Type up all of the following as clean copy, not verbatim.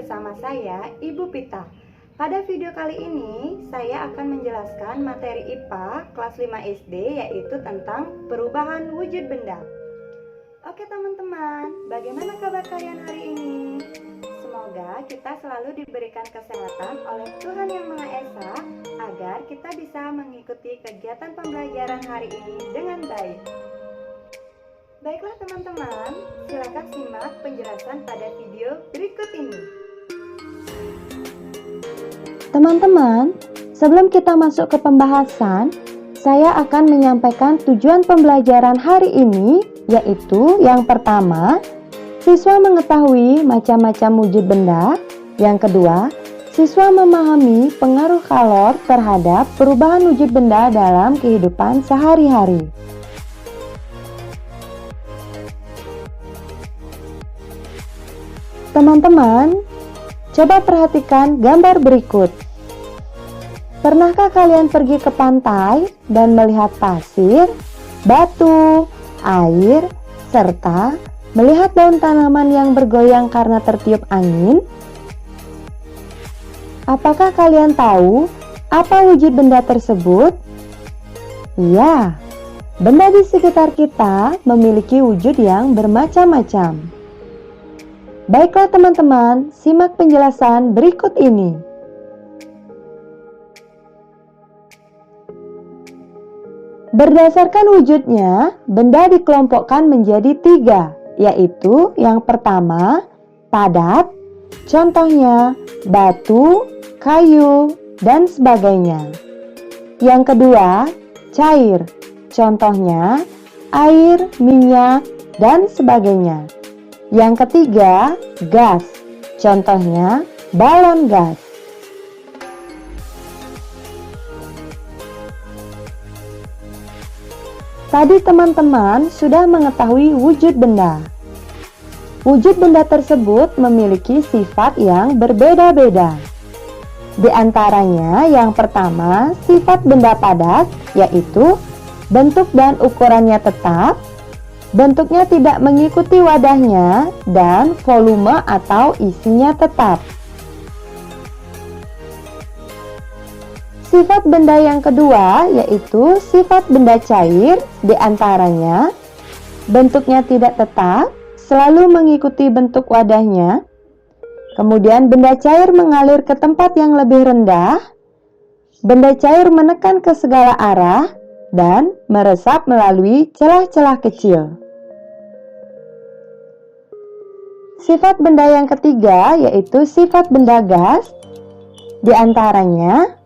bersama saya, Ibu Pita. Pada video kali ini, saya akan menjelaskan materi IPA kelas 5 SD, yaitu tentang perubahan wujud benda. Oke teman-teman, bagaimana kabar kalian hari ini? Semoga kita selalu diberikan kesehatan oleh Tuhan Yang Maha Esa, agar kita bisa mengikuti kegiatan pembelajaran hari ini dengan baik. Baiklah teman-teman, silakan simak penjelasan pada video berikut ini. Teman-teman, sebelum kita masuk ke pembahasan, saya akan menyampaikan tujuan pembelajaran hari ini, yaitu yang pertama, siswa mengetahui macam-macam wujud benda. Yang kedua, siswa memahami pengaruh kalor terhadap perubahan wujud benda dalam kehidupan sehari-hari. Teman-teman, coba perhatikan gambar berikut. Pernahkah kalian pergi ke pantai dan melihat pasir, batu, air, serta melihat daun tanaman yang bergoyang karena tertiup angin? Apakah kalian tahu apa wujud benda tersebut? Ya, benda di sekitar kita memiliki wujud yang bermacam-macam. Baiklah teman-teman, simak penjelasan berikut ini. Berdasarkan wujudnya, benda dikelompokkan menjadi 3, yaitu yang pertama, padat, contohnya batu, kayu, dan sebagainya. Yang kedua, cair, contohnya air, minyak, dan sebagainya. Yang ketiga, gas, contohnya balon gas. Tadi teman-teman sudah mengetahui wujud benda. Wujud benda tersebut memiliki sifat yang berbeda-beda. Di antaranya yang pertama, sifat benda padat, yaitu bentuk dan ukurannya tetap, bentuknya tidak mengikuti wadahnya, dan volume atau isinya tetap. Sifat benda yang kedua yaitu sifat benda cair, diantaranya bentuknya tidak tetap, selalu mengikuti bentuk wadahnya. Kemudian benda cair mengalir ke tempat yang lebih rendah, benda cair menekan ke segala arah, dan meresap melalui celah-celah kecil. Sifat benda yang ketiga yaitu sifat benda gas, diantaranya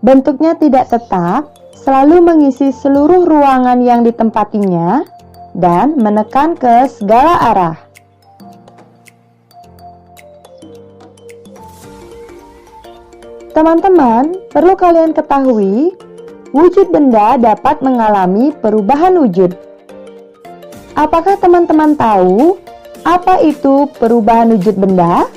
bentuknya tidak tetap, selalu mengisi seluruh ruangan yang ditempatinya, dan menekan ke segala arah. Teman-teman, perlu kalian ketahui, wujud benda dapat mengalami perubahan wujud. Apakah teman-teman tahu apa itu perubahan wujud benda?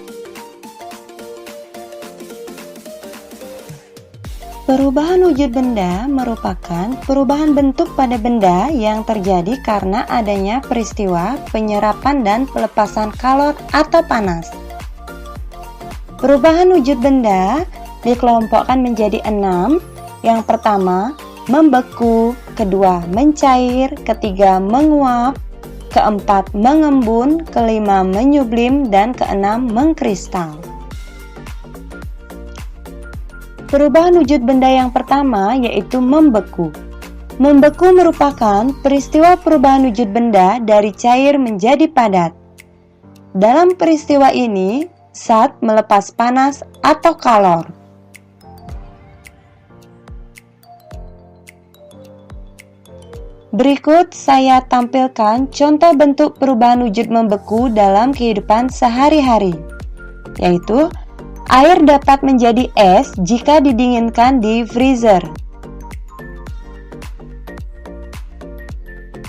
Perubahan wujud benda merupakan perubahan bentuk pada benda yang terjadi karena adanya peristiwa penyerapan dan pelepasan kalor atau panas. Perubahan wujud benda dikelompokkan menjadi 6. Yang pertama, membeku, kedua, mencair, ketiga, menguap, keempat, mengembun, kelima, menyublim, dan keenam, mengkristal. Perubahan wujud benda yang pertama yaitu membeku. Membeku merupakan peristiwa perubahan wujud benda dari cair menjadi padat. Dalam peristiwa ini, zat melepas panas atau kalor. Berikut saya tampilkan contoh bentuk perubahan wujud membeku dalam kehidupan sehari-hari, yaitu air dapat menjadi es jika didinginkan di freezer.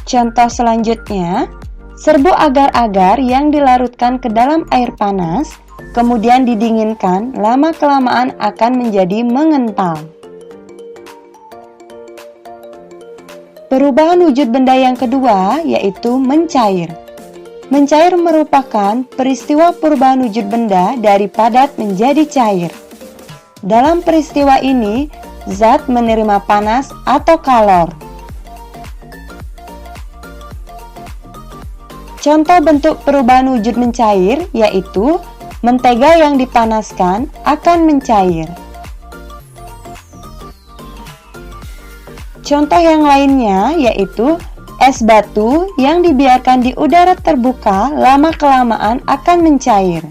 Contoh selanjutnya, serbuk agar-agar yang dilarutkan ke dalam air panas, kemudian didinginkan, lama-kelamaan akan menjadi mengental. Perubahan wujud benda yang kedua yaitu mencair. Mencair merupakan peristiwa perubahan wujud benda dari padat menjadi cair. Dalam peristiwa ini, zat menerima panas atau kalor. Contoh bentuk perubahan wujud mencair yaitu mentega yang dipanaskan akan mencair. Contoh yang lainnya yaitu es batu yang dibiarkan di udara terbuka lama-kelamaan akan mencair.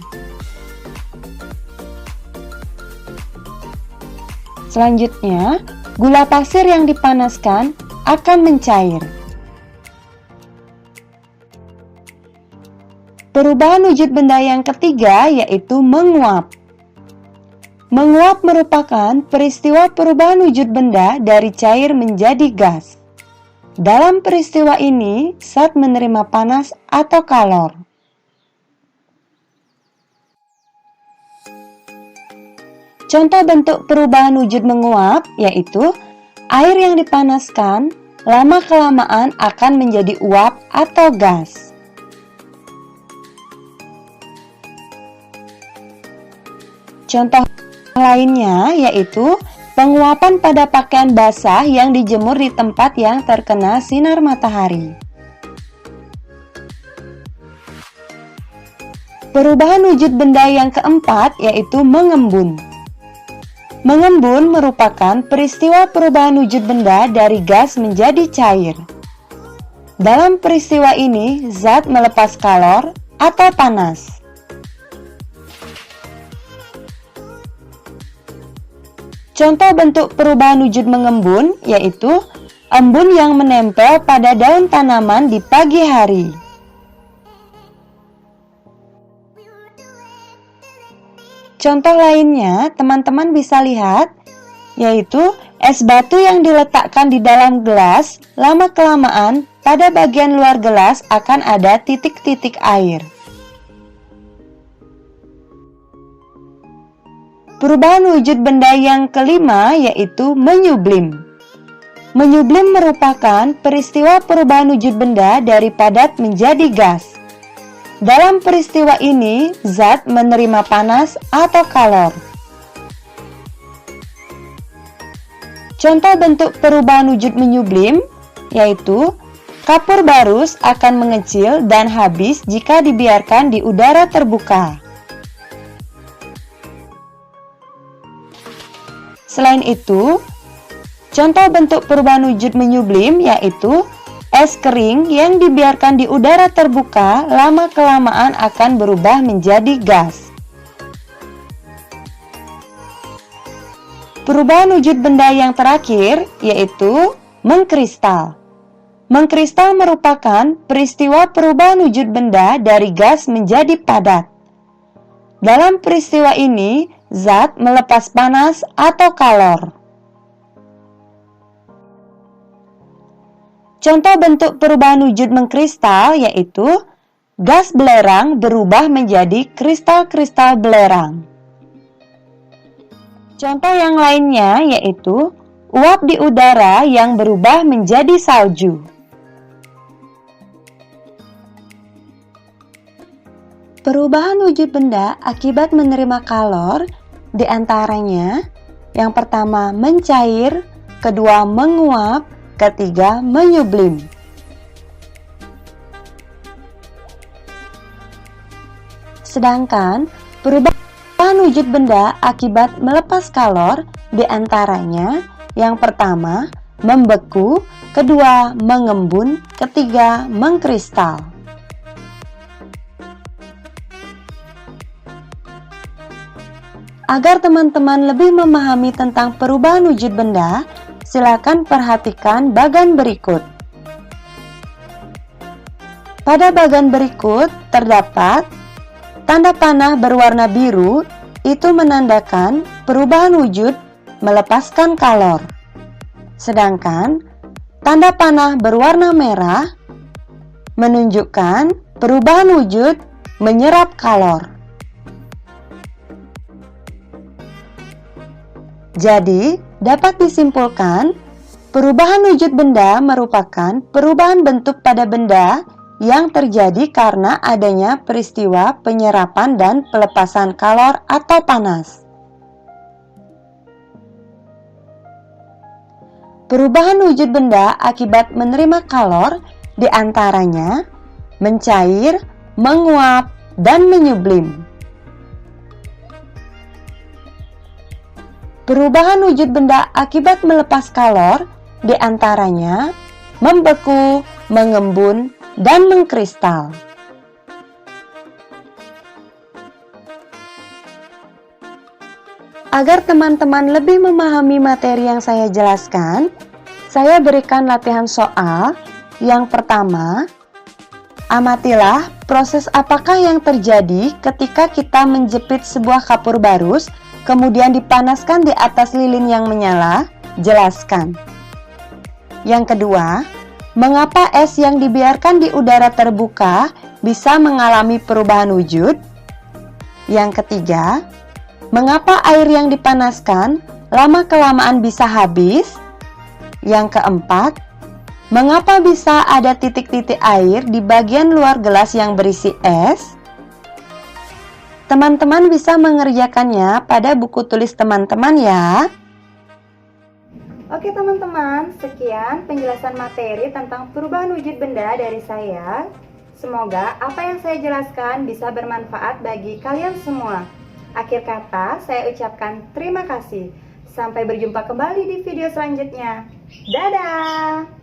Selanjutnya, gula pasir yang dipanaskan akan mencair. Perubahan wujud benda yang ketiga yaitu menguap. Menguap merupakan peristiwa perubahan wujud benda dari cair menjadi gas. Dalam peristiwa ini, zat menerima panas atau kalor. Contoh bentuk perubahan wujud menguap yaitu air yang dipanaskan lama-kelamaan akan menjadi uap atau gas. Contoh lainnya yaitu penguapan pada pakaian basah yang dijemur di tempat yang terkena sinar matahari. Perubahan wujud benda yang keempat yaitu mengembun. Mengembun merupakan peristiwa perubahan wujud benda dari gas menjadi cair. Dalam peristiwa ini, zat melepas kalor atau panas. Contoh bentuk perubahan wujud mengembun yaitu embun yang menempel pada daun tanaman di pagi hari. Contoh lainnya teman-teman bisa lihat yaitu es batu yang diletakkan di dalam gelas lama-kelamaan pada bagian luar gelas akan ada titik-titik air. Perubahan wujud benda yang kelima yaitu menyublim. Menyublim merupakan peristiwa perubahan wujud benda dari padat menjadi gas. Dalam peristiwa ini, zat menerima panas atau kalor. Contoh bentuk perubahan wujud menyublim yaitu kapur barus akan mengecil dan habis jika dibiarkan di udara terbuka. Selain itu, contoh bentuk perubahan wujud menyublim yaitu es kering yang dibiarkan di udara terbuka lama-kelamaan akan berubah menjadi gas. Perubahan wujud benda yang terakhir yaitu mengkristal. Mengkristal merupakan peristiwa perubahan wujud benda dari gas menjadi padat. Dalam peristiwa ini, zat melepas panas atau kalor. Contoh bentuk perubahan wujud mengkristal yaitu gas belerang berubah menjadi kristal-kristal belerang. Contoh yang lainnya yaitu uap di udara yang berubah menjadi salju. Perubahan wujud benda akibat menerima kalor diantaranya yang pertama mencair, kedua menguap, ketiga menyublim. Sedangkan perubahan wujud benda akibat melepas kalor diantaranya yang pertama membeku, kedua mengembun, ketiga mengkristal. Agar teman-teman lebih memahami tentang perubahan wujud benda, silakan perhatikan bagan berikut. Pada bagan berikut terdapat tanda panah berwarna biru, itu menandakan perubahan wujud melepaskan kalor. Sedangkan tanda panah berwarna merah menunjukkan perubahan wujud menyerap kalor. Jadi, dapat disimpulkan, perubahan wujud benda merupakan perubahan bentuk pada benda yang terjadi karena adanya peristiwa penyerapan dan pelepasan kalor atau panas. Perubahan wujud benda akibat menerima kalor diantaranya mencair, menguap, dan menyublim. Perubahan wujud benda akibat melepas kalor diantaranya membeku, mengembun, dan mengkristal. Agar teman-teman lebih memahami materi yang saya jelaskan, saya berikan latihan soal. Yang pertama, amatilah proses apakah yang terjadi ketika kita menjepit sebuah kapur barus, kemudian dipanaskan di atas lilin yang menyala. Jelaskan. Yang kedua, mengapa es yang dibiarkan di udara terbuka bisa mengalami perubahan wujud? Yang ketiga, mengapa air yang dipanaskan lama-kelamaan bisa habis? Yang keempat, mengapa bisa ada titik-titik air di bagian luar gelas yang berisi es? Teman-teman bisa mengerjakannya pada buku tulis teman-teman ya. Oke teman-teman, sekian penjelasan materi tentang perubahan wujud benda dari saya. Semoga apa yang saya jelaskan bisa bermanfaat bagi kalian semua. Akhir kata, saya ucapkan terima kasih. Sampai berjumpa kembali di video selanjutnya. Dadah!